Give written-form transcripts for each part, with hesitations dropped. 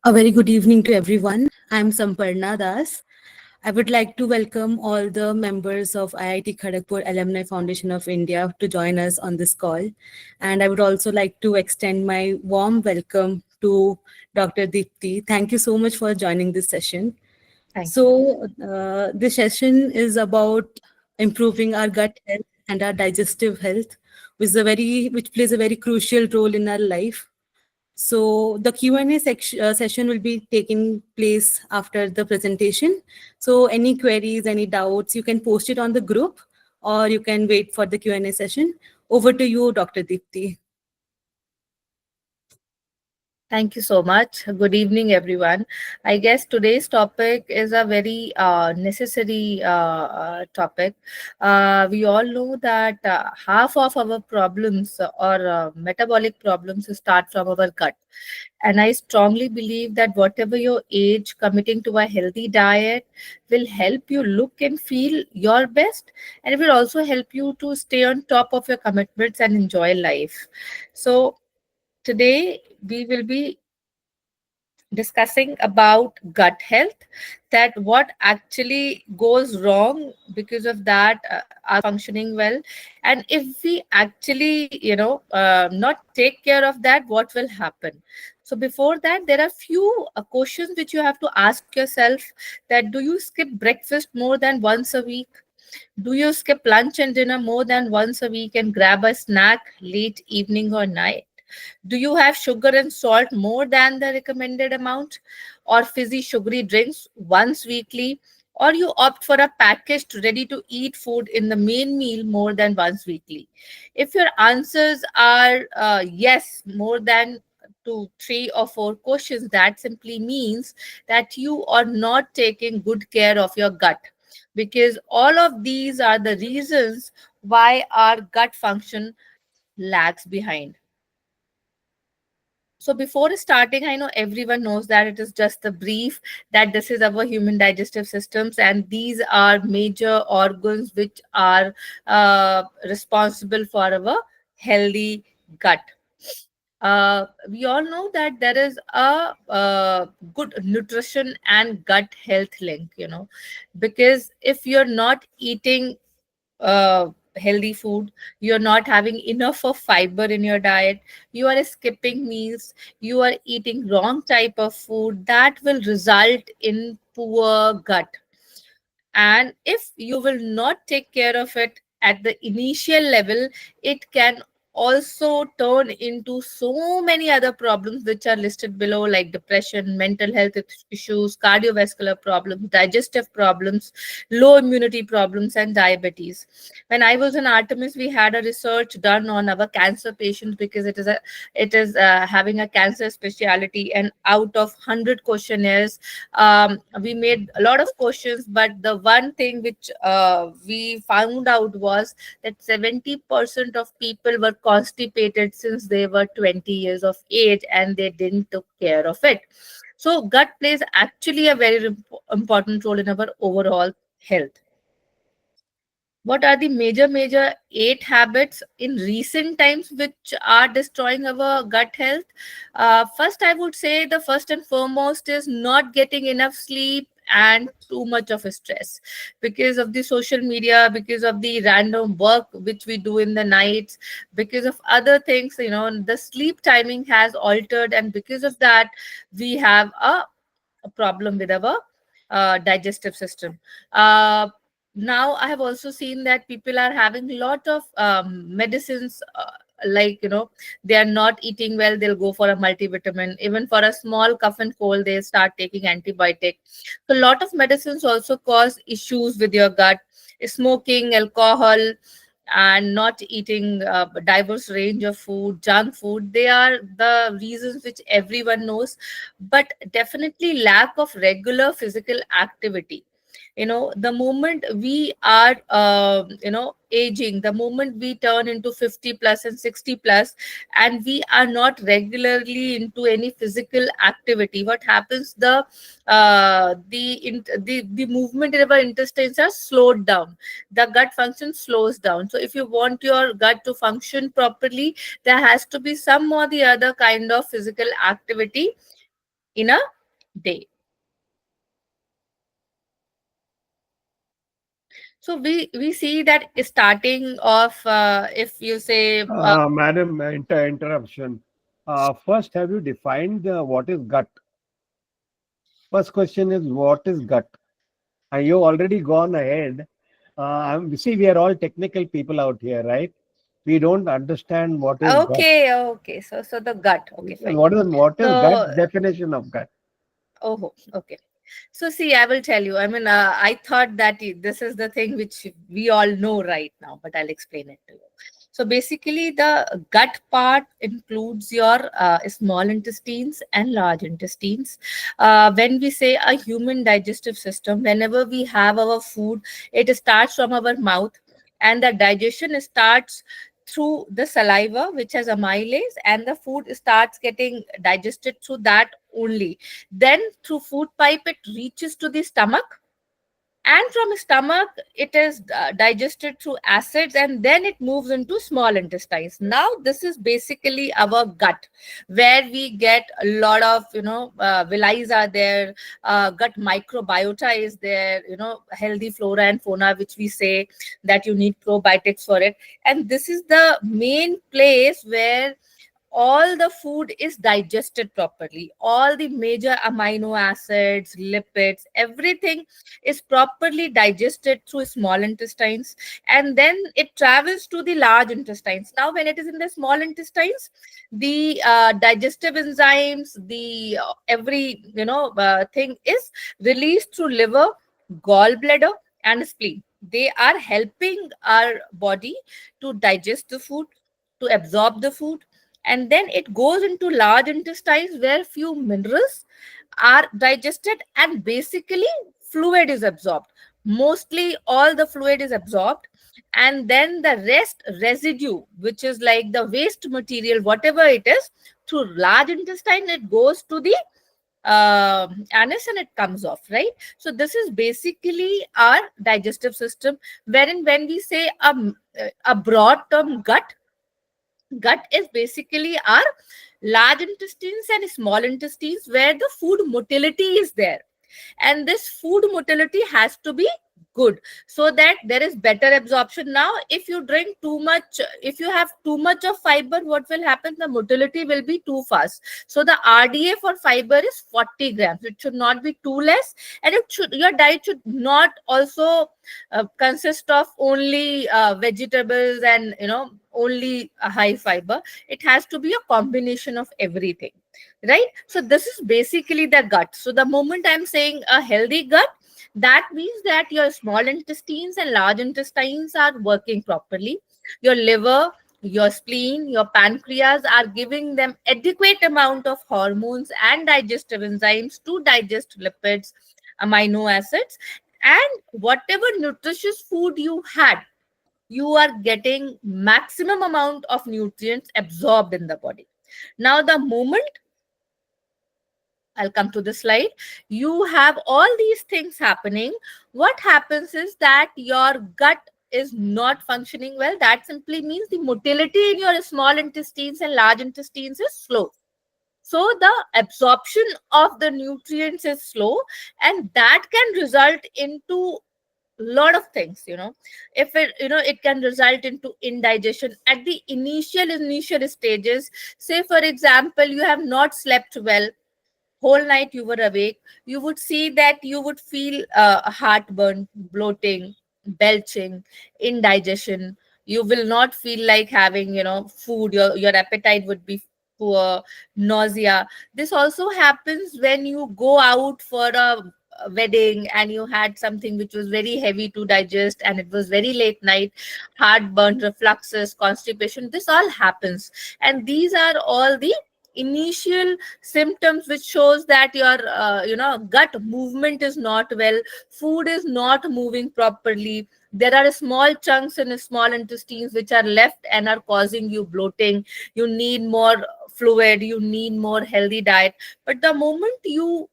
A very good evening to everyone. I'm Samparna Das. I would like to welcome all the members of IIT Kharagpur Alumni Foundation of India to join us on this call. And I would also like to extend my warm welcome to Dr. Deepti. Thank you so much for joining this session. Thank you. This session is about improving our gut health and our digestive health, which plays a very crucial role in our life. So the Q&A session will be taking place after the presentation. So any queries, any doubts, you can post it on the group or you can wait for the Q&A session. Over to you, Dr. Deepti. Thank you so much. Good evening, everyone. I guess today's topic is a very necessary topic. We all know that half of our problems or metabolic problems start from our gut. And I strongly believe that whatever your age, committing to a healthy diet will help you look and feel your best. And it will also help you to stay on top of your commitments and enjoy life. So, today we will be discussing about gut health, that what actually goes wrong because of that are functioning well, and if we actually not take care of that, what will happen. So before that, there are few questions which you have to ask yourself: that do you skip breakfast more than once a week? Do you skip lunch and dinner more than once a week and grab a snack late evening or night? Do you have sugar and salt more than the recommended amount, or fizzy sugary drinks once weekly? Or you opt for a packaged ready to eat food in the main meal more than once weekly? If your answers are yes, more than two, three, or four questions, that simply means that you are not taking good care of your gut, because all of these are the reasons why our gut function lags behind. So before starting, I know everyone knows that it is just a brief, that this is our human digestive systems, and these are major organs which are responsible for our healthy gut. We all know that there is a good nutrition and gut health link, because if you're not eating uh, healthy food, you're not having enough of fiber in your diet, you are skipping meals, you are eating wrong type of food, that will result in poor gut. And if you will not take care of it at the initial level, it can also turn into so many other problems which are listed below, like depression, mental health issues, cardiovascular problems, digestive problems, low immunity problems, and diabetes. When I was in Artemis, we had a research done on our cancer patients, because it is having a cancer specialty, and out of 100 questionnaires, we made a lot of questions, but the one thing which we found out was that 70% of people were constipated since they were 20 years of age, and they didn't took care of it. So gut plays actually a very important role in our overall health. What are the major 8 habits in recent times which are destroying our gut health? First, I would say the first and foremost is not getting enough sleep and too much of a stress, because of the social media, because of the random work which we do in the nights, because of other things. The sleep timing has altered, and because of that, we have a problem with our digestive system. Now I have also seen that people are having a lot of medicines, like, they are not eating well, they'll go for a multivitamin. Even for a small cough and cold, they start taking antibiotic. So a lot of medicines also cause issues with your gut. Smoking, alcohol, and not eating diverse range of food, junk food, they are the reasons which everyone knows. But definitely lack of regular physical activity, The moment we are aging, the moment we turn into 50 plus and 60 plus, and we are not regularly into any physical activity, what happens, the movement in our intestines are slowed down. The gut function slows down. So if you want your gut to function properly, there has to be some or the other kind of physical activity in a day. So we see that starting of, if you say, Madam, interruption. First, have you defined what is gut? First question is what is gut? And you already gone ahead. See, we are all technical people out here, right? We don't understand what is gut. okay, so the gut, okay, fine. What is gut? So, Definition of gut. oh, okay. So, see, I will tell you. I mean, I thought that this is the thing which we all know right now, but I'll explain it to you. So, basically, the gut part includes your small intestines and large intestines. When we say a human digestive system, whenever we have our food, it starts from our mouth, and the digestion starts through the saliva, which has amylase, and the food starts getting digested through that only. Then through food pipe it reaches to the stomach, and from stomach it is digested through acids, and then it moves into small intestines. Now this is basically our gut, where we get a lot of villi are there, gut microbiota is there, healthy flora and fauna, which we say that you need probiotics for it. And this is the main place where all the food is digested properly. All the major amino acids, lipids, everything is properly digested through small intestines, and then it travels to the large intestines. Now, when it is in the small intestines, the digestive enzymes, the every thing is released through liver, gallbladder, and spleen. They are helping our body to digest the food, to absorb the food, and then it goes into large intestines where few minerals are digested, and basically fluid is absorbed. Mostly all the fluid is absorbed, and then the rest residue, which is like the waste material, whatever it is, through large intestine it goes to the anus, and it comes off, right? So this is basically our digestive system, wherein when we say a broad term gut is basically our large intestines and small intestines, where the food motility is there, and this food motility has to be good, so that there is better absorption. Now if you drink too much, if you have too much of fiber, what will happen, the motility will be too fast. So the RDA for fiber is 40 grams. It should not be too less, and your diet should not also consist of only vegetables and only a high fiber. It has to be a combination of everything, right? So this is basically the gut. So the moment I'm saying a healthy gut, that means that your small intestines and large intestines are working properly. Your liver, your spleen, your pancreas are giving them adequate amount of hormones and digestive enzymes to digest lipids, amino acids, and whatever nutritious food you had, you are getting maximum amount of nutrients absorbed in the body. Now the moment, I'll come to the slide, you have all these things happening, what happens is that your gut is not functioning well. That simply means the motility in your small intestines and large intestines is slow, so the absorption of the nutrients is slow, and that can result into lot of things. If it it can result into indigestion at the initial stages. Say for example, you have not slept well, whole night you were awake, you would see that you would feel heartburn, bloating, belching, indigestion. You will not feel like having food. Your appetite would be poor, nausea. This also happens when you go out for a wedding and you had something which was very heavy to digest, and it was very late night. Heartburn, refluxes, constipation, this all happens, and these are all the initial symptoms which shows that your gut movement is not well, food is not moving properly, there are small chunks in small intestines which are left and are causing you bloating. You need more fluid, you need more healthy diet. But the moment you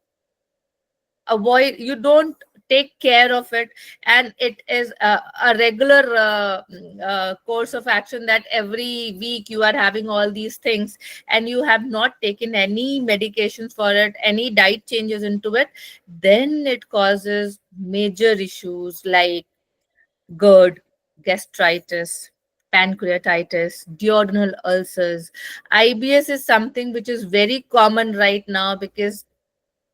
avoid, you don't take care of it, and it is a regular course of action that every week you are having all these things, and you have not taken any medications for it, any diet changes into it, then it causes major issues like GERD, gastritis, pancreatitis, duodenal ulcers. IBS is something which is very common right now, because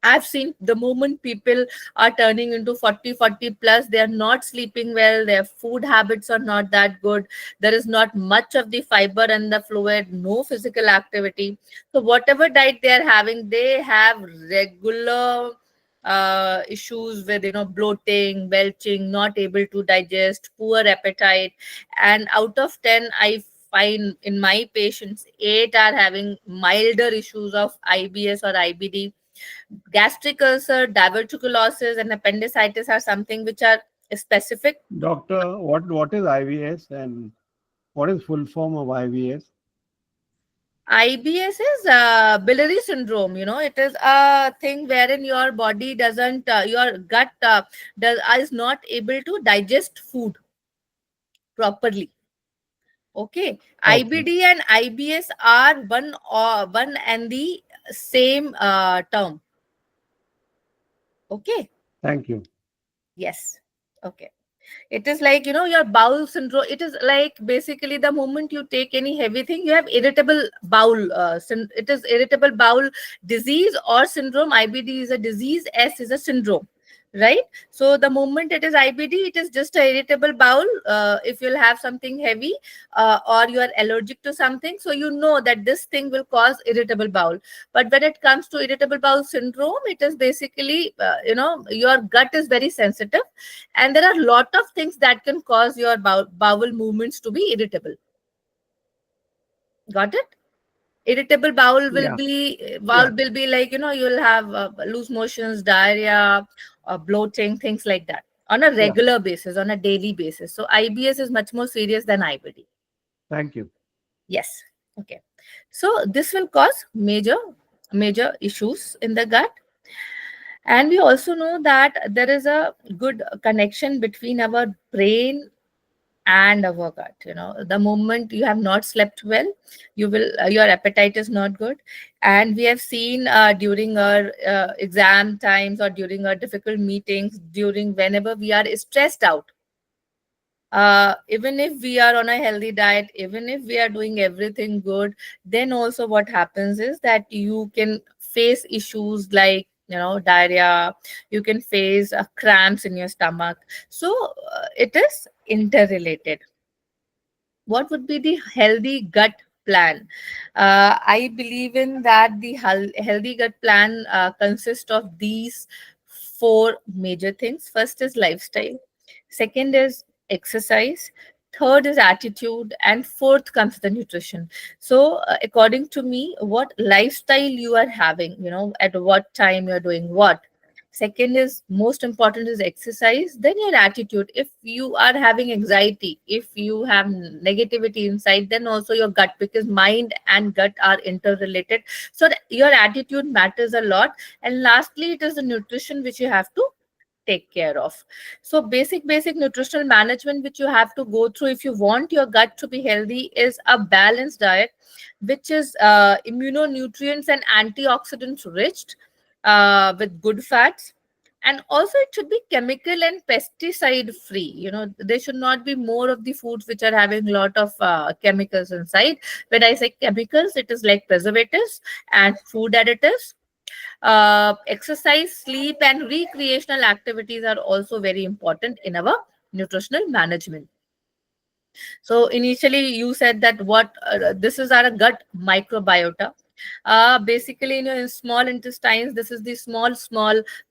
I've seen the moment people are turning into 40 plus, they are not sleeping well, their food habits are not that good, there is not much of the fiber and the fluid, no physical activity. So, whatever diet they are having, they have regular issues with bloating, belching, not able to digest, poor appetite. And out of 10, I find in my patients, 8 are having milder issues of IBS or IBD. Gastric ulcer, diverticulosis, and appendicitis are something which are specific. Doctor, what is IBS and what is full form of IBS? IBS is biliary syndrome. It is a thing wherein your body doesn't, your gut is not able to digest food properly. Okay, Okay, IBD and IBS are one and the same term. Okay, thank you. yes. Okay. It is like, your bowel syndrome. It is like basically the moment you take any heavy thing, you have irritable bowel. It is irritable bowel disease or syndrome. IBD is a disease, S is a syndrome, right? So the moment it is IBD, it is just a irritable bowel. If you'll have something heavy or you are allergic to something, so you know that this thing will cause irritable bowel. But when it comes to irritable bowel syndrome, it is basically, your gut is very sensitive, and there are a lot of things that can cause your bowel movements to be irritable. Got it? Irritable bowel will Yeah, be yeah, like, you'll have loose motions, diarrhea, bloating, things like that on a yeah. regular basis, on a daily basis. So IBS is much more serious than IBD. Thank you. Yes. Okay. So this will cause major issues in the gut. And we also know that there is a good connection between our brain and our gut. The moment you have not slept well, you will your appetite is not good. And we have seen during our exam times, or during our difficult meetings, during whenever we are stressed out, even if we are on a healthy diet, even if we are doing everything good, then also what happens is that you can face issues like, diarrhea, you can face cramps in your stomach. So it is interrelated. What would be the healthy gut plan? I believe in that the healthy gut plan consists of these four major things. First is lifestyle, second is exercise, third is attitude, and fourth comes the nutrition. So according to me, what lifestyle you are having, at what time you're doing what. Second is most important is exercise, then your attitude. If you are having anxiety, if you have negativity inside, then also your gut, because mind and gut are interrelated. So your attitude matters a lot. And lastly, it is the nutrition which you have to take care of. So basic nutritional management which you have to go through if you want your gut to be healthy is a balanced diet, which is immunonutrients and antioxidants rich, with good fats. And also it should be chemical and pesticide free. There should not be more of the foods which are having a lot of chemicals inside. When I say chemicals, it is like preservatives and food additives. Exercise, sleep, and recreational activities are also very important in our nutritional management. So initially you said that what this is our gut microbiota. Basically, in small intestines, this is the small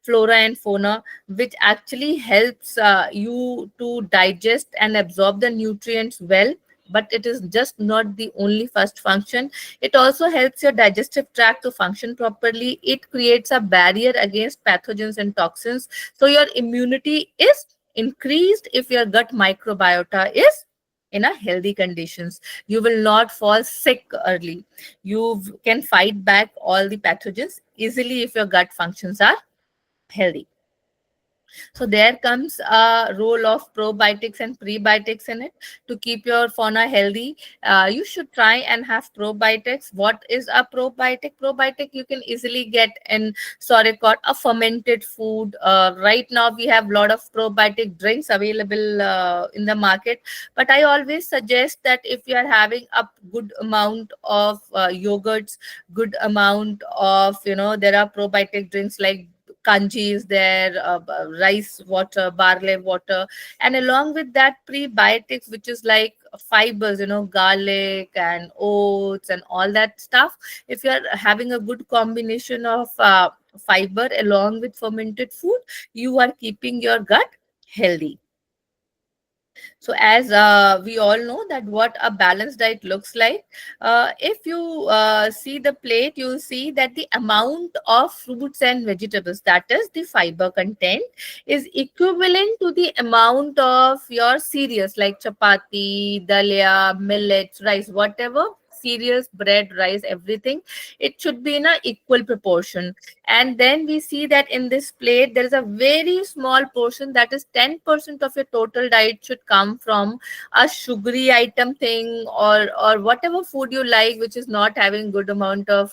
flora and fauna which actually helps you to digest and absorb the nutrients well. but it is just not the only first function. It also helps your digestive tract to function properly. It creates a barrier against pathogens and toxins. So your immunity is increased if your gut microbiota is in a healthy conditions. You will not fall sick early. You can fight back all the pathogens easily if your gut functions are healthy. So there comes a role of probiotics and prebiotics in it to keep your fauna healthy. You should try and have probiotics. What is a probiotic? Probiotic you can easily get in sauerkraut, a fermented food. Right now we have a lot of probiotic drinks available in the market, but I always suggest that if you are having a good amount of yogurts, good amount of, there are probiotic drinks like kanji is there, rice water, barley water, and along with that prebiotics, which is like fibers, garlic and oats and all that stuff. If you are having a good combination of fiber along with fermented food, you are keeping your gut healthy. So as we all know that what a balanced diet looks like, if you see the plate, you'll see that the amount of fruits and vegetables, that is the fiber content, is equivalent to the amount of your cereals like chapati, dalia, millets, rice, whatever cereals, bread, rice, everything. It should be in a equal proportion. And then we see that in this plate there is a very small portion, that is 10% of your total diet should come from a sugary item thing, or whatever food you like which is not having good amount of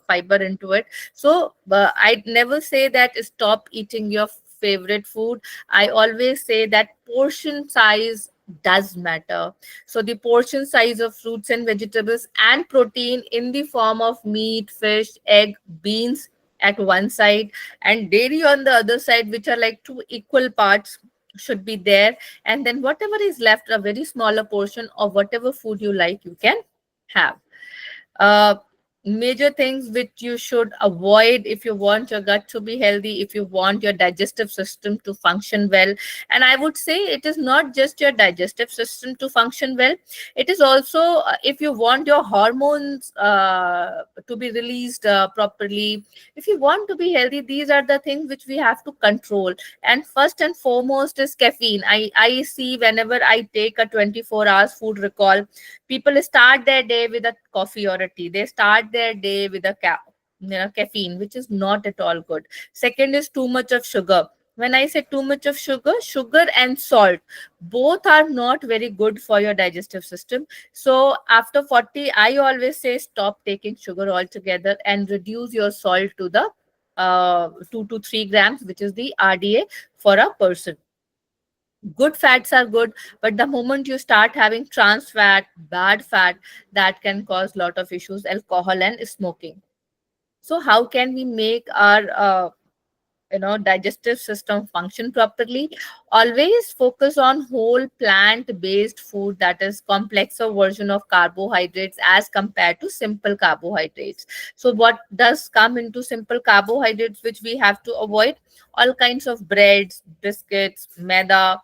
fiber into it. So I never say that stop eating your favorite food. I always say that portion size does matter. So the portion size of fruits and vegetables and protein in the form of meat, fish, egg, beans at one side, and dairy on the other side, which are like two equal parts, should be there. And then whatever is left, a very smaller portion of whatever food you like, you can have. uh, Major things which you should avoid if you want your gut to be healthy, if you want your digestive system to function well. And I would say it is not just your digestive system to function well, it is also if you want your hormones to be released properly, if you want to be healthy, these are the things which we have to control. And first and foremost is caffeine. I see whenever I take a 24 hours food recall, people start their day with a coffee or a tea. They start their day with a caffeine, which is not at all good. Second is too much of sugar. When I say too much of sugar, sugar and salt, both are not very good for your digestive system. So after 40, I always say stop taking sugar altogether and reduce your salt to the 2 to 3 grams, which is the RDA for a person. Good fats are good, but the moment you start having trans fat, bad fat, that can cause lot of issues, alcohol and smoking. So how can we make our digestive system function properly? Always focus on whole plant based food, that is complexer version of carbohydrates as compared to simple carbohydrates. So what does come into simple carbohydrates which we have to avoid? All kinds of breads, biscuits, maida,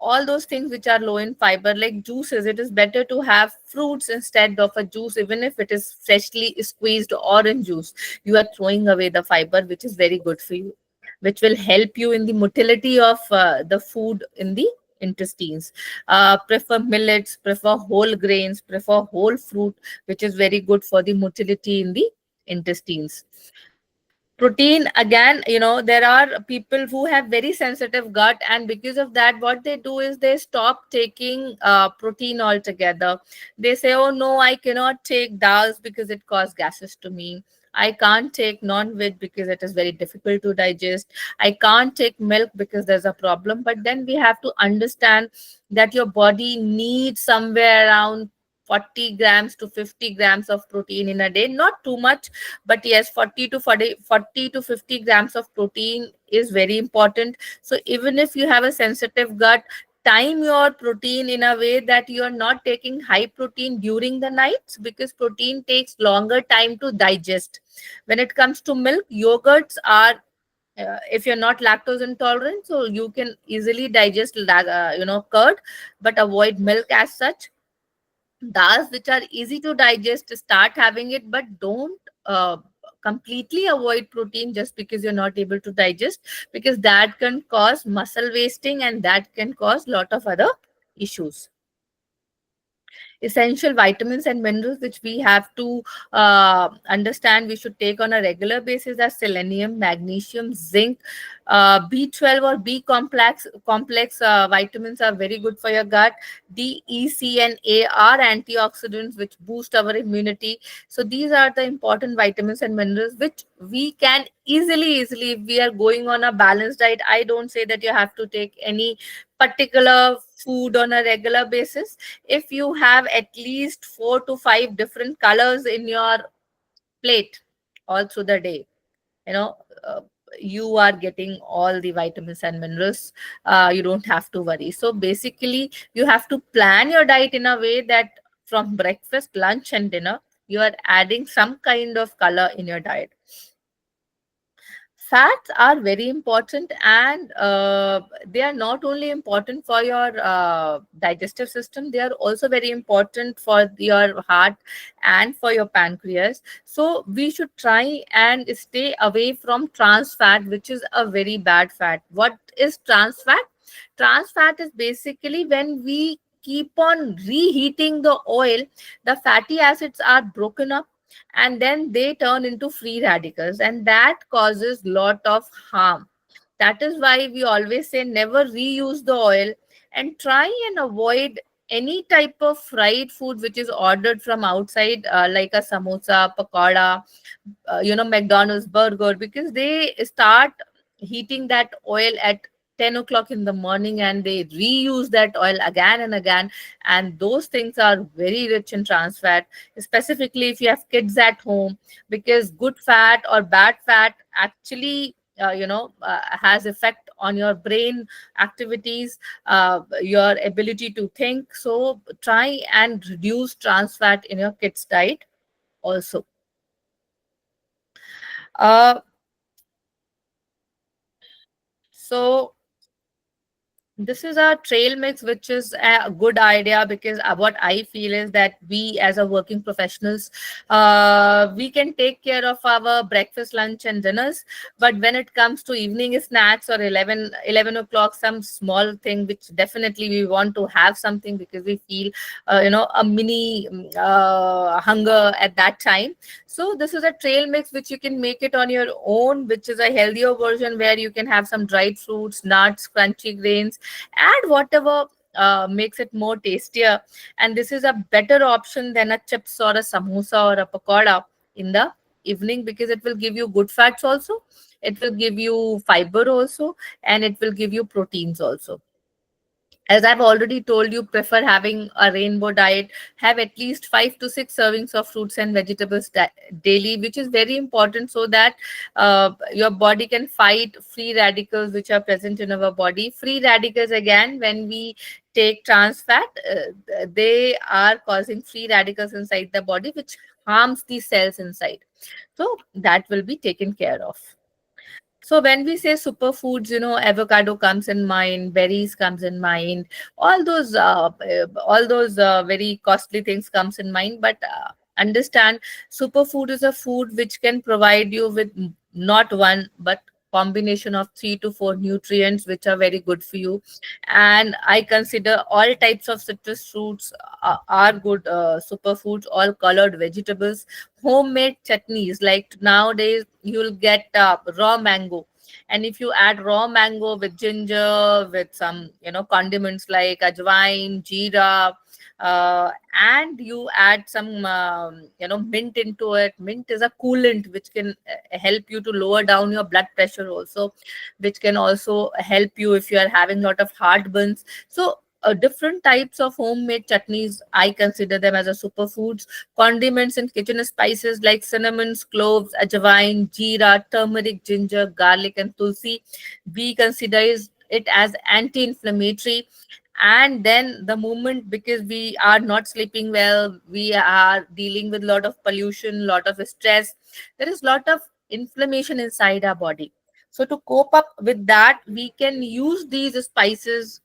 all those things which are low in fiber. Like juices, it is better to have fruits instead of a juice. Even if it is freshly squeezed orange juice, you are throwing away the fiber which is very good for you, which will help you in the motility of the food in the intestines. Prefer millets, prefer whole grains, prefer whole fruit, which is very good for the motility in the intestines. Protein, again, there are people who have very sensitive gut, and because of that, what they do is they stop taking protein altogether. They say, oh no, I cannot take dals because it causes gases to me. I can't take non-veg because it is very difficult to digest. I can't take milk because there's a problem. But then we have to understand that your body needs somewhere around 40 grams to 50 grams of protein in a day. Not too much, but yes, 40 to 50 grams of protein is very important. So even if you have a sensitive gut, time your protein in a way that you are not taking high protein during the nights, because protein takes longer time to digest. When it comes to milk, yogurts are if you're not lactose intolerant, so you can easily digest curd, but avoid milk as such. Dals which are easy to digest, start having it, but don't completely avoid protein just because you're not able to digest, because that can cause muscle wasting and that can cause lot of other issues. Essential vitamins and minerals which we have to understand we should take on a regular basis are selenium, magnesium, zinc, B12 or B complex vitamins are very good for your gut. D, E, C, and A are antioxidants which boost our immunity. So these are the important vitamins and minerals which we can easily, if we are going on a balanced diet. I don't say that you have to take any particular food on a regular basis. If you have at least 4 to 5 different colors in your plate all through the day, you know uh, you are getting all the vitamins and minerals. You don't have to worry. So basically you have to plan your diet in a way that from breakfast, lunch, and dinner you are adding some kind of color in your diet. Fats are very important, and they are not only important for your digestive system, they are also very important for your heart and for your pancreas. So we should try and stay away from trans fat, which is a very bad fat. What is trans fat? Trans fat is basically when we keep on reheating the oil, the fatty acids are broken up and then they turn into free radicals, and that causes lot of harm. That is why we always say never reuse the oil, and try and avoid any type of fried food which is ordered from outside, like a samosa, pakoda, McDonald's burger, because they start heating that oil at 10 o'clock in the morning and they reuse that oil again and again. And those things are very rich in trans fat, specifically if you have kids at home, because good fat or bad fat actually has effect on your brain activities, your ability to think. So try and reduce trans fat in your kids diet also. uh, so this is a trail mix, which is a good idea, because what I feel is that we as a working professionals, we can take care of our breakfast, lunch, and dinners. But when it comes to evening snacks or 11 o'clock, some small thing which definitely we want to have something, because we feel, a mini hunger at that time. So this is a trail mix which you can make it on your own, which is a healthier version where you can have some dried fruits, nuts, crunchy grains, add whatever makes it more tastier. And this is a better option than a chips or a samosa or a pakoda in the evening, because it will give you good fats also, it will give you fiber also, and it will give you proteins also. As I've already told you, prefer having a rainbow diet. Have at least 5 to 6 servings of fruits and vegetables daily, which is very important, so that your body can fight free radicals which are present in our body. Free radicals, again, when we take trans fat, they are causing free radicals inside the body, which harms the cells inside. So that will be taken care of. So when we say superfoods, avocado comes in mind, berries comes in mind, all those very costly things comes in mind. But understand, superfood is a food which can provide you with not one but combination of 3 to 4 nutrients which are very good for you. And I consider all types of citrus fruits are good superfoods. All colored vegetables, homemade chutneys, like nowadays you'll get raw mango, and if you add raw mango with ginger, with some condiments like ajwain, jeera, and you add some mint into it. Mint is a coolant which can help you to lower down your blood pressure also, which can also help you if you are having a lot of heartburns. So different types of homemade chutneys, I consider them as a superfoods. Condiments and kitchen spices like cinnamons, cloves, ajwain, jeera, turmeric, ginger, garlic, and tulsi, we consider it as anti-inflammatory. And then the moment, because we are not sleeping well, we are dealing with a lot of pollution, lot of stress, there is lot of inflammation inside our body. So to cope up with that, we can use these spices,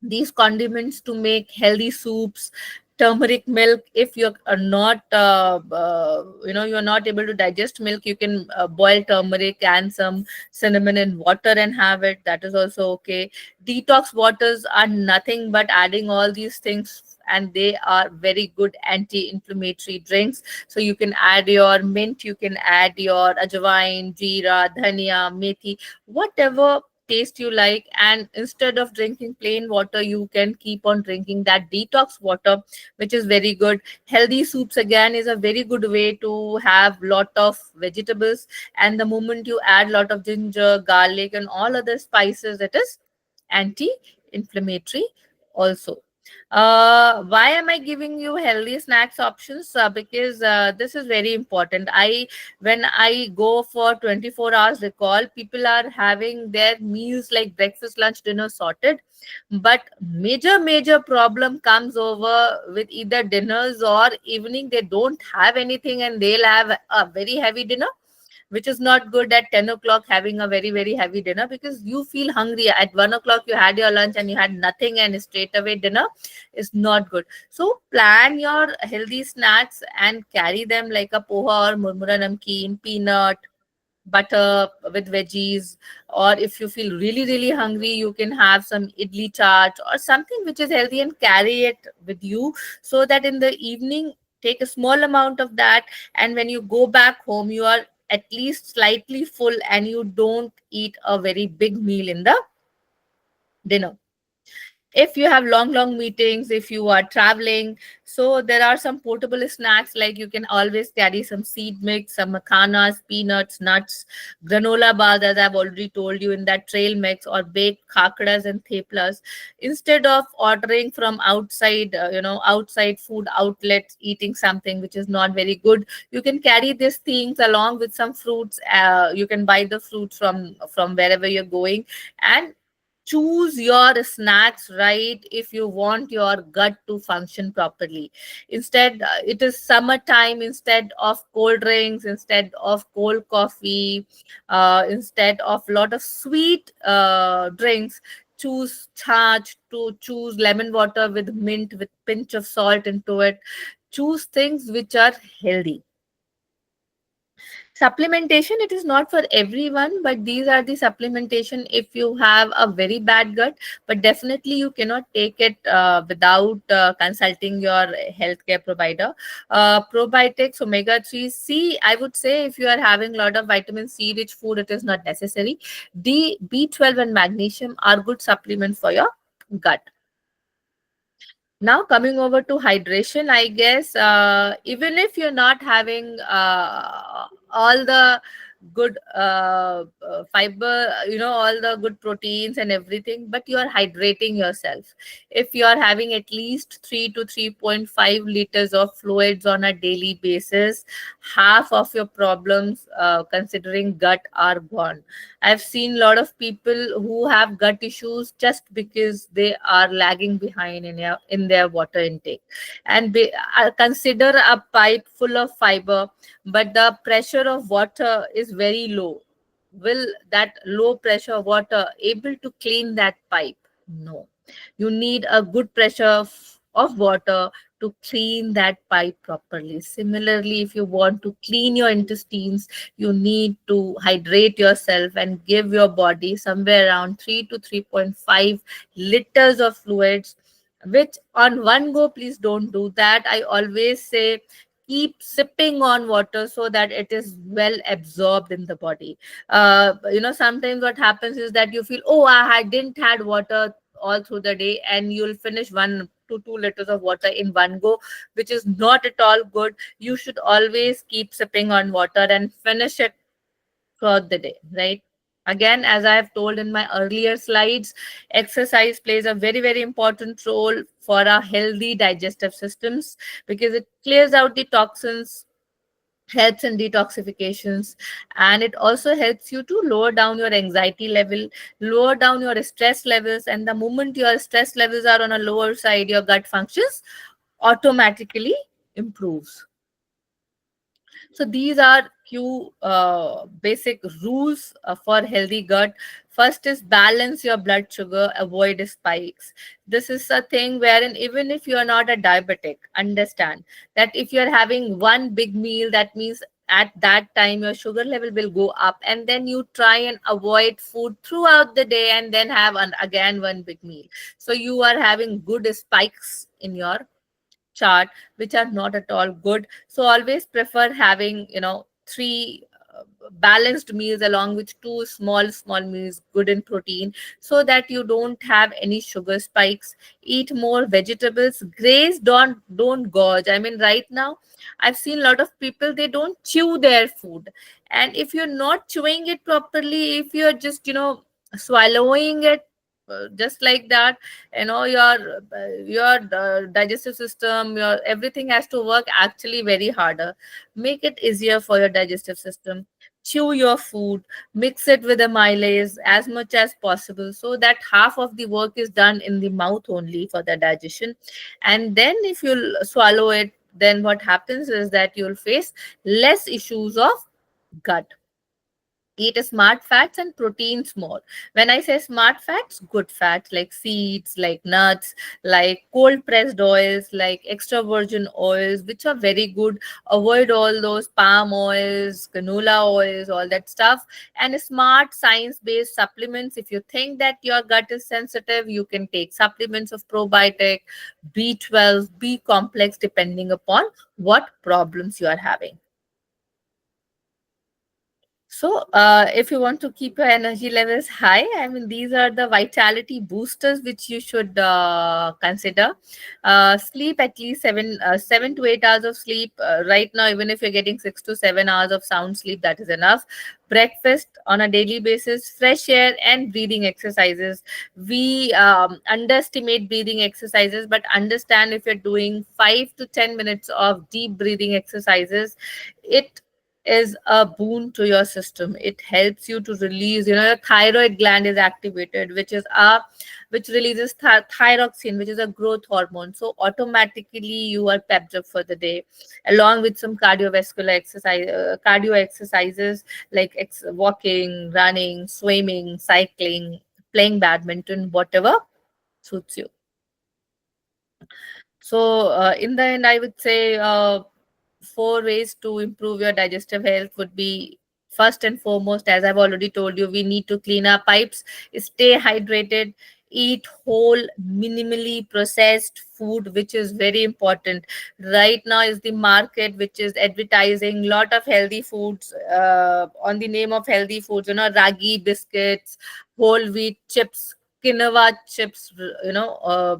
these condiments to make healthy soups. Turmeric milk, if you're not you're not able to digest milk, you can boil turmeric and some cinnamon in water and have it. That is also okay. Detox waters are nothing but adding all these things, and they are very good anti-inflammatory drinks. So you can add your mint, you can add your ajwain, jeera, dhania, methi, whatever taste you like. And instead of drinking plain water, you can keep on drinking that detox water, which is very good. Healthy soups again is a very good way to have lot of vegetables, and the moment you add lot of ginger, garlic and all other spices, it is anti-inflammatory also. Why am I giving you healthy snacks options? Because this is very important. When I go for 24 hours recall, people are having their meals like breakfast, lunch, dinner sorted. But major problem comes over with either dinners or evening. They don't have anything and they'll have a very heavy dinner, which is not good at 10 o'clock having a very heavy dinner, because you feel hungry at 1 o'clock. You had your lunch and you had nothing, and straight away dinner is not good. So plan your healthy snacks and carry them like a poha or murmura namkeen, peanut butter with veggies. Or if you feel really hungry, you can have some idli chaat or something which is healthy and carry it with you, so that in the evening take a small amount of that, and when you go back home you are at least slightly full and you don't eat a very big meal in the dinner. If you have long meetings, if you are traveling, so there are some portable snacks, like you can always carry some seed mix, some makhanas, peanuts, nuts, granola bars, as I've already told you, in that trail mix, or baked khakras and theplas. Instead of ordering from outside, outside food outlets, eating something which is not very good, you can carry these things along with some fruits. You can buy the fruits from wherever you're going, and choose your snacks right if you want your gut to function properly. Instead, it is summertime. Instead of cold drinks, instead of cold coffee, instead of lot of sweet drinks, choose charge, to choose lemon water with mint with pinch of salt into it. Choose things which are healthy. Supplementation, it is not for everyone, but these are the supplementation if you have a very bad gut. But definitely you cannot take it without consulting your healthcare provider. Probiotics, omega 3 C, I would say if you are having a lot of vitamin C rich food, it is not necessary. B12 and magnesium are good supplements for your gut. Now coming over to hydration, I guess even if you're not having all the good fiber, all the good proteins and everything, but you are hydrating yourself. If you are having at least 3 to 3.5 liters of fluids on a daily basis, half of your problems, considering gut, are gone. I've seen a lot of people who have gut issues just because they are lagging behind in their water intake. And consider a pipe full of fiber, but the pressure of water is very low. Will that low pressure water able to clean that pipe? No. You need a good pressure of water to clean that pipe properly. Similarly, if you want to clean your intestines, you need to hydrate yourself and give your body somewhere around 3 to 3.5 liters of fluids, which on one go, please don't do that. I always say keep sipping on water so that it is well absorbed in the body. Sometimes what happens is that you feel, oh, I didn't had water all through the day, and you'll finish 1 to 2 liters of water in one go, which is not at all good. You should always keep sipping on water and finish it throughout the day, right? Again, as I have told in my earlier slides, exercise plays a very important role for our healthy digestive systems, because it clears out the toxins, helps in detoxifications, and it also helps you to lower down your anxiety level, lower down your stress levels. And the moment your stress levels are on a lower side, your gut functions automatically improves. So these are few basic rules for healthy gut. First is balance your blood sugar, avoid spikes. This is a thing wherein even if you are not a diabetic, understand that if you are having one big meal, that means at that time your sugar level will go up, and then you try and avoid food throughout the day and then have again one big meal. So you are having good spikes in your chart, which are not at all good. So always prefer having, three balanced meals along with two small meals good in protein, so that you don't have any sugar spikes. Eat more vegetables. Graze, don't gorge. I mean, right now I've seen a lot of people, they don't chew their food. And if you're not chewing it properly, if you're just, swallowing it just like that, your digestive system, your everything has to work actually very harder. Make it easier for your digestive system. Chew your food, mix it with the amylase as much as possible, so that half of the work is done in the mouth only for the digestion. And then if you swallow it, then what happens is that you'll face less issues of gut. Eat smart fats and proteins more. When I say smart fats, good fats like seeds, like nuts, like cold pressed oils, like extra virgin oils, which are very good. Avoid all those palm oils, canola oils, all that stuff. And smart science based supplements. If you think that your gut is sensitive, you can take supplements of probiotic, B12, B complex, depending upon what problems you are having. So, if you want to keep your energy levels high, I mean, these are the vitality boosters which you should consider. Sleep at least 7 to 8 hours of sleep. Right now, even if you're getting 6 to 7 hours of sound sleep, that is enough. Breakfast on a daily basis, fresh air, and breathing exercises. We underestimate breathing exercises, but understand if you're doing 5 to 10 minutes of deep breathing exercises, it is a boon to your system. It helps you to release, your thyroid gland is activated, which releases thyroxine, which is a growth hormone. So automatically you are pepped up for the day, along with some cardio exercises like walking, running, swimming, cycling, playing badminton, whatever suits you. So, in the end, I would say 4 ways to improve your digestive health would be: first and foremost, as I've already told you, we need to clean our pipes, stay hydrated, eat whole, minimally processed food, which is very important. Right now is the market which is advertising lot of healthy foods on the name of healthy foods, ragi biscuits, whole wheat chips, quinoa chips,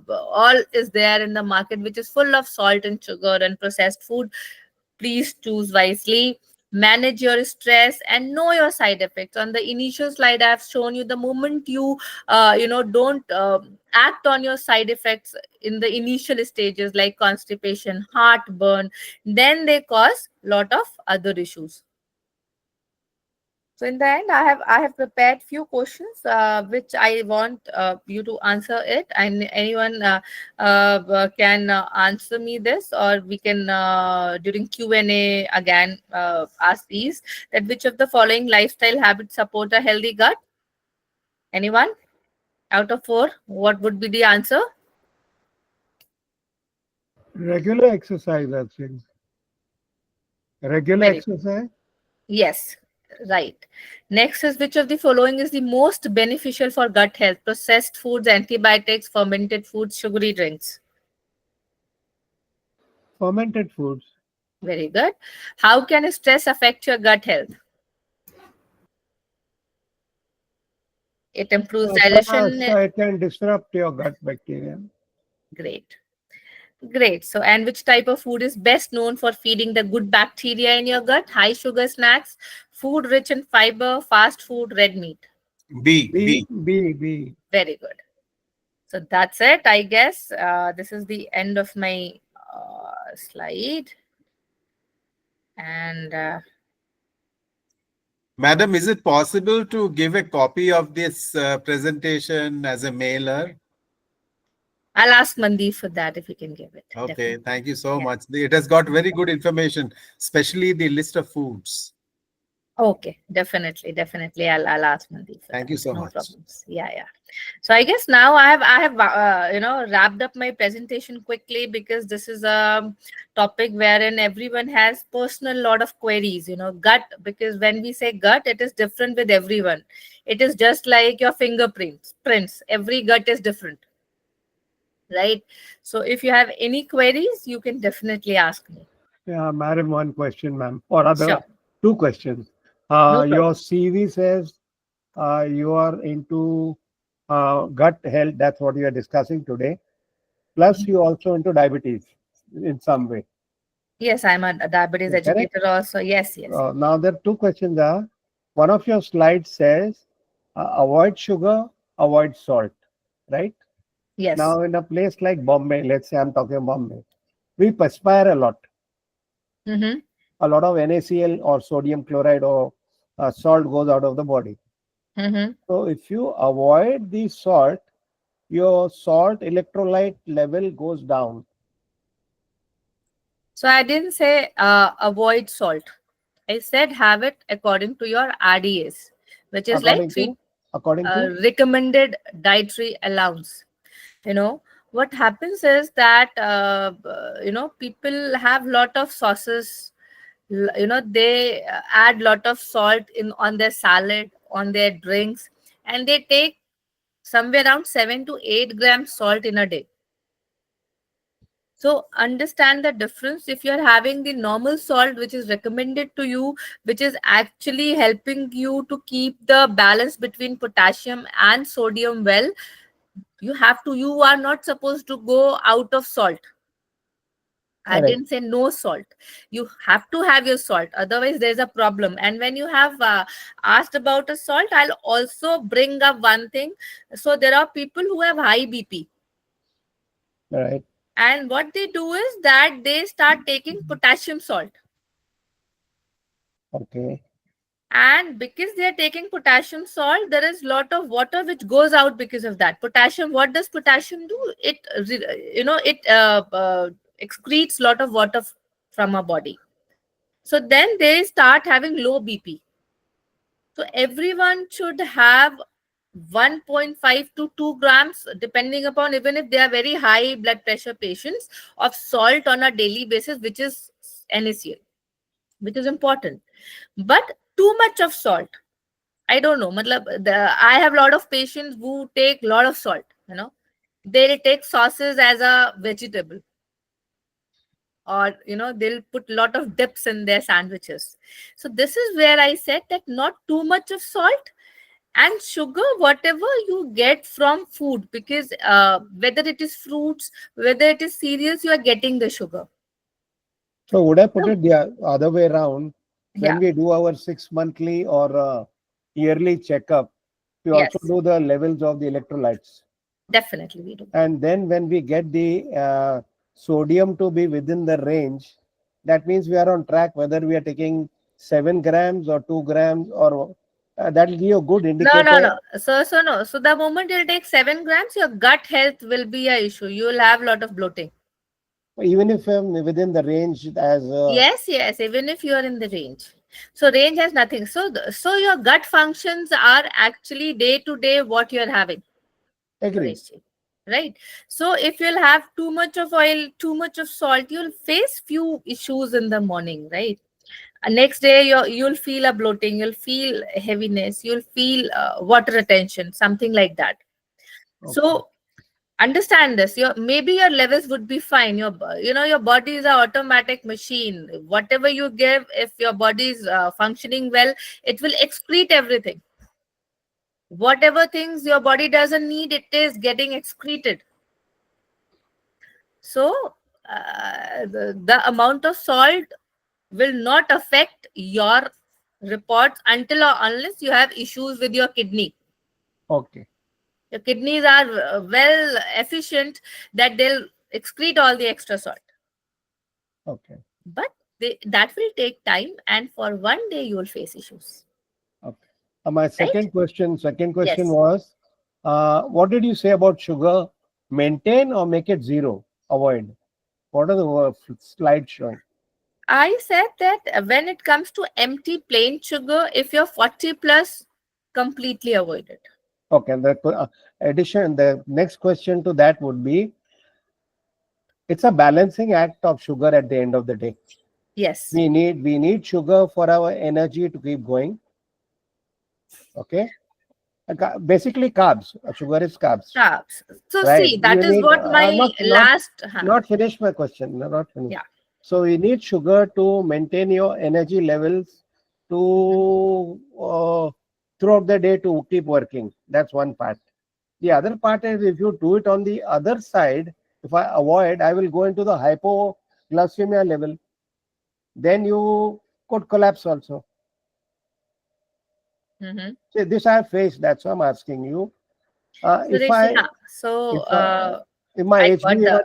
all is there in the market, which is full of salt and sugar and processed food. Please choose wisely. Manage your stress and know your side effects. On the initial slide, I have shown you, the moment you don't act on your side effects in the initial stages, like constipation, heartburn, then they cause lot of other issues. So in the end, I have prepared few questions which I want you to answer it, and anyone can answer me this, or we can during Q&A again ask these. That which of the following lifestyle habits support a healthy gut? Anyone? Out of four, what would be the answer? Regular exercise, I think. Regular Very exercise. Yes, right. Next is, which of the following is the most beneficial for gut health? Processed foods, antibiotics, fermented foods, sugary drinks. Fermented foods. Very good. How can stress affect your gut health? It improves digestion. So it can disrupt your gut bacteria. Great. Great. So, and which type of food is best known for feeding the good bacteria in your gut? High sugar snacks, food rich in fiber, fast food, red meat. B, B, B. B, B. Very good. So that's it, I guess. This is the end of my slide. And Madam, is it possible to give a copy of this presentation as a mailer? I'll ask Mandeep for that if he can give it. Okay, Definitely. thank you so Yeah. much. It has got very good information, especially the list of foods. Okay, definitely. I'll ask Mandeep for Thank that. you so No much. problems. Yeah. So I guess now I have wrapped up my presentation quickly, because this is a topic wherein everyone has personal lot of queries. Gut, because when we say gut, it is different with everyone. It is just like your fingerprints. Prints. Every gut is different, right? So if you have any queries, you can definitely ask me. Yeah, madam, one question, ma'am, or other Sure, two questions. no Your problem. CV says you are into gut health. That's what you are discussing today. Plus, you also into diabetes in some way. Yes, I'm a diabetes Correct? educator also. Yes. Now, there are two questions. One of your slides says avoid sugar, avoid salt, right? Yes. Now, in a place like Bombay, let's say I'm talking Bombay, we perspire a lot. Mm-hmm. A lot of NaCl or sodium chloride or salt goes out of the body. Mm-hmm. So, if you avoid the salt, your salt electrolyte level goes down. So I didn't say avoid salt. I said have it according to your RDAs, which is like According to, according to, recommended dietary allowance. You know what happens is that people have lot of sauces. They add lot of salt in on their salad, on their drinks, and they take somewhere around 7 to 8 grams salt in a day. So understand the difference. If you're having the normal salt, which is recommended to you, which is actually helping you to keep the balance between potassium and sodium well, you are not supposed to go out of salt. I correct. didn't say no salt. You have to have your salt. Otherwise, there's a problem. And when you have asked about a salt, I'll also bring up one thing. So there are people who have high BP. Right. And what they do is that they start taking potassium salt. Okay. And because they are taking potassium salt, there is lot of water which goes out because of that. Potassium, what does potassium do? It excretes lot of water from our body. So then they start having low BP. So everyone should have 1.5 to 2 grams, depending upon, even if they are very high blood pressure patients, of salt on a daily basis, which is NaCl, which is important. But too much of salt, I don't know. I have a lot of patients who take a lot of salt. They'll take sauces as a vegetable, or they'll put a lot of dips in their sandwiches. So this is where I said that not too much of salt, and sugar whatever you get from food, because whether it is fruits, whether it is cereals, you are getting the sugar. So would I put So, it the other way around? When yeah, we do our 6 monthly or yearly checkup, we also yes, do the levels of the electrolytes. definitely we do. And then when we get the sodium to be within the range, that means we are on track, whether we are taking 7 grams or 2 grams, or that will give you a good No. indicator. So no. So the moment you'll take 7 grams, your gut health will be a issue. You will have a lot of bloating. Even if within the range as Yes. Even if you are in the range. So range has nothing. So your gut functions are actually day to day what you are having. agreed. Ratio, right? So if you'll have too much of oil, too much of salt, you'll face few issues in the morning, right? Next day you'll feel a bloating, you'll feel heaviness, you'll feel water retention, something like that. Okay. So understand this. Maybe your levels would be fine. Your body is an automatic machine. Whatever you give, if your body is functioning well, it will excrete everything. Whatever things your body doesn't need, it is getting excreted. So the amount of salt will not affect your reports until or unless you have issues with your kidney. Okay. Your kidneys are well efficient that they'll excrete all the extra salt. Okay. But that will take time, and for one day you will face issues. Okay. My Right? second question Yes. was, what did you say about sugar? Maintain or make it zero? Avoid. What are the slide showing? I said that when it comes to empty plain sugar, if you're 40 plus, completely avoid it. Okay, and the next question to that would be, it's a balancing act of sugar at the end of the day. Yes. We need sugar for our energy to keep going. Okay, basically carbs. Sugar is carbs, Carbs. So right? see, that You is need what my last. not finish my question. No, not finished. Yeah. So we need sugar to maintain your energy levels Mhm. to throughout the day to keep working. That's one part. The other part is if you do it on the other side, if I avoid, I will go into the hypoglycemia level. Then you could collapse also. Mhm. See, this I have faced. That's why I'm asking you. So If Rishi, I huh. So if if my I got the. I got.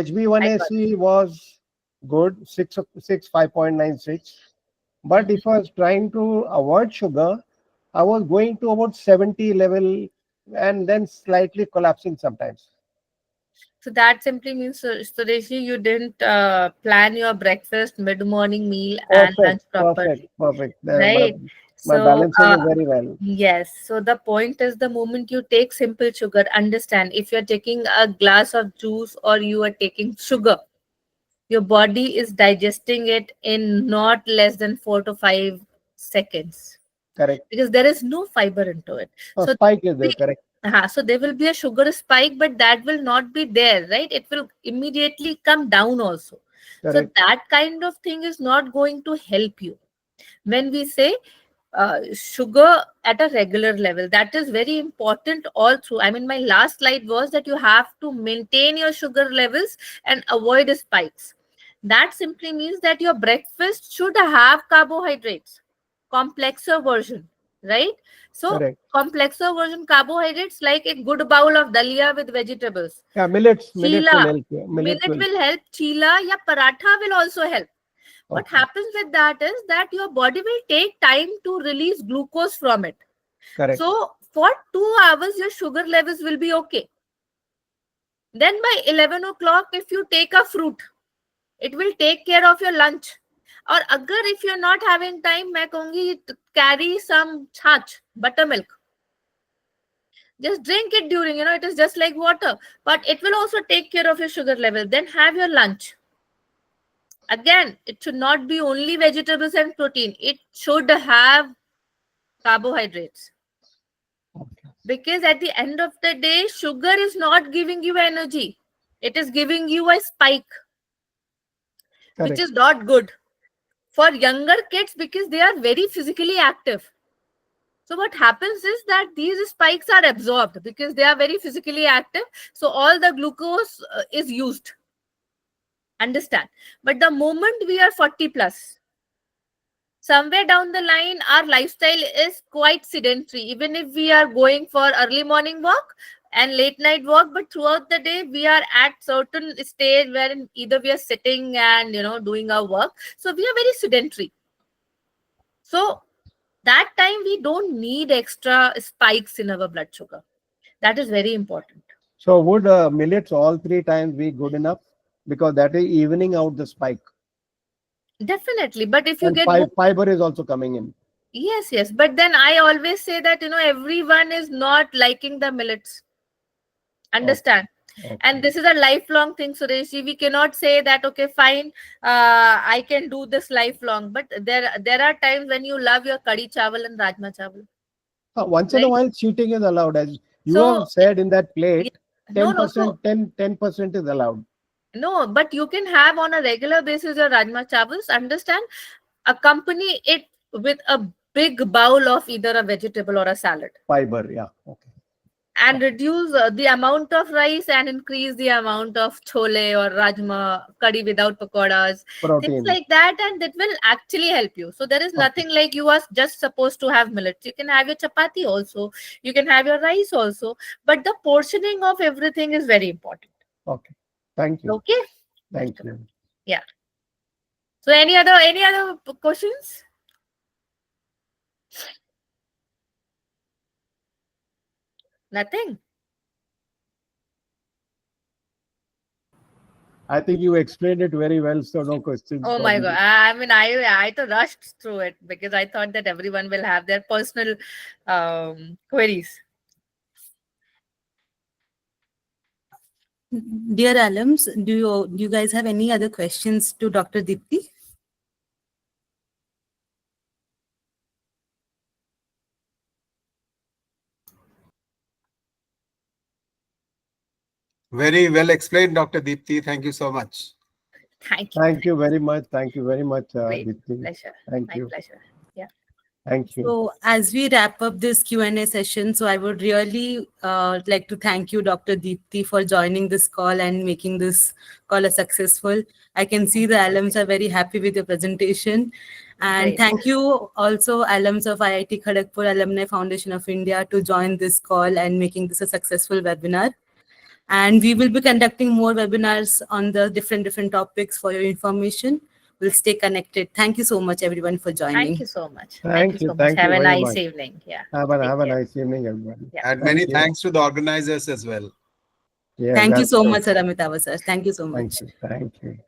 HB1AC was good, 5.96. But Mhm. if I was trying to avoid sugar, I was going to about 70 level and then slightly collapsing sometimes. So that simply means, Sureshi, you didn't plan your breakfast, mid-morning meal, and Perfect, lunch perfect, properly, perfect. right? My So, balancing is very well. yes. So the point is, the moment you take simple sugar, understand if you're taking a glass of juice or you are taking sugar, your body is digesting it in not less than 4 to 5 seconds Correct. because there is no fiber into it. A So spike is there, correct, so there will be a sugar spike, but that will not be there, right? It will immediately come down also. So correct, that kind of thing is not going to help you. When we say sugar at a regular level, that is very important all through. I mean, my last slide was that you have to maintain your sugar levels and avoid spikes. That simply means that your breakfast should have carbohydrates, complexer version, right? So correct. complexer version carbohydrates like a good bowl of dalia with vegetables. Yeah, millets will Chila, help you. Millets millet will, will help. Chila ya paratha will also help. What okay, happens with that is that your body will take time to release glucose from it. correct, So for 2 hours, your sugar levels will be okay. Then by 11 o'clock, if you take a fruit, it will take care of your lunch. Or agar if you're not having time, मैं कहूंगी carry some छाछ, buttermilk. Just drink it during, it is just like water. But it will also take care of your sugar level. Then have your lunch. Again, it should not be only vegetables and protein. It should have carbohydrates. okay, Because at the end of the day, sugar is not giving you energy. It is giving you a spike, which correct. is not good for younger kids because they are very physically active. So what happens is that these spikes are absorbed because they are very physically active. So all the glucose is used. Understand? But the moment we are 40 plus, somewhere down the line our lifestyle is quite sedentary, even if we are going for early morning walk and late night walk, but throughout the day we are at certain stage wherein either we are sitting and doing our work, so we are very sedentary. So that time we don't need extra spikes in our blood sugar. That is very important. So would millets all three times be good enough? Because that is evening out the spike. Definitely, but if you And get more. fiber is also coming in. Yes, yes, but then I always say that everyone is not liking the millets. Okay, Understand? And okay. this is a lifelong thing, Sureshi. We cannot say that okay, fine, I can do this lifelong, but there are times when you love your kadi chawal and rajma chawal, Once in a right? while, cheating is allowed. As you So have said in that yeah, plate, no, no, so 10% is allowed. no, but you can have on a regular basis your rajma chawals. Understand? Accompany it with a big bowl of either a vegetable or a salad, Fiber, yeah. Okay, and okay. reduce the amount of rice and increase the amount of chole or rajma curry without pakoras, things Protein. like that, and that will actually help you. So there is Okay, nothing like you are just supposed to have millets. You can have your chapati also, you can have your rice also, but the portioning of everything is very important. okay. Thank you. Okay. Thank Welcome. you. Yeah. So any other questions? Nothing. I think you explained it very well, so no questions Oh for my me. God. I mean, I to rushed through it because I thought that everyone will have their personal queries. Dear alums, do you guys have any other questions to Dr. Deepti? Very well explained, Dr. Deepti. Thank you so much. Thank you. Thank you very much. Thank you very much, Great Dipti. pleasure. Thank My you. pleasure. Yeah. Thank you. So as we wrap up this Q&A session, so I would really like to thank you, Dr. Deepti, for joining this call and making this call a successful. I can see the alums are very happy with your presentation. And Great. thank you also alums of IIT Kharagpur Alumni Foundation of India to join this call and making this a successful webinar. And we will be conducting more webinars on the different topics for your information. We'll stay connected. Thank you so much, everyone, for joining. Thank you so much. Thank you Thank you. so much. Thank Have you a very nice much. evening. Yeah. Have Take a care. nice evening, everybody. Yeah. And Thank many you. thanks to the organizers as well. Yeah, Thank you that's so true. much, Sir Amitava, sir. Thank you so much. Thank you. Thank you.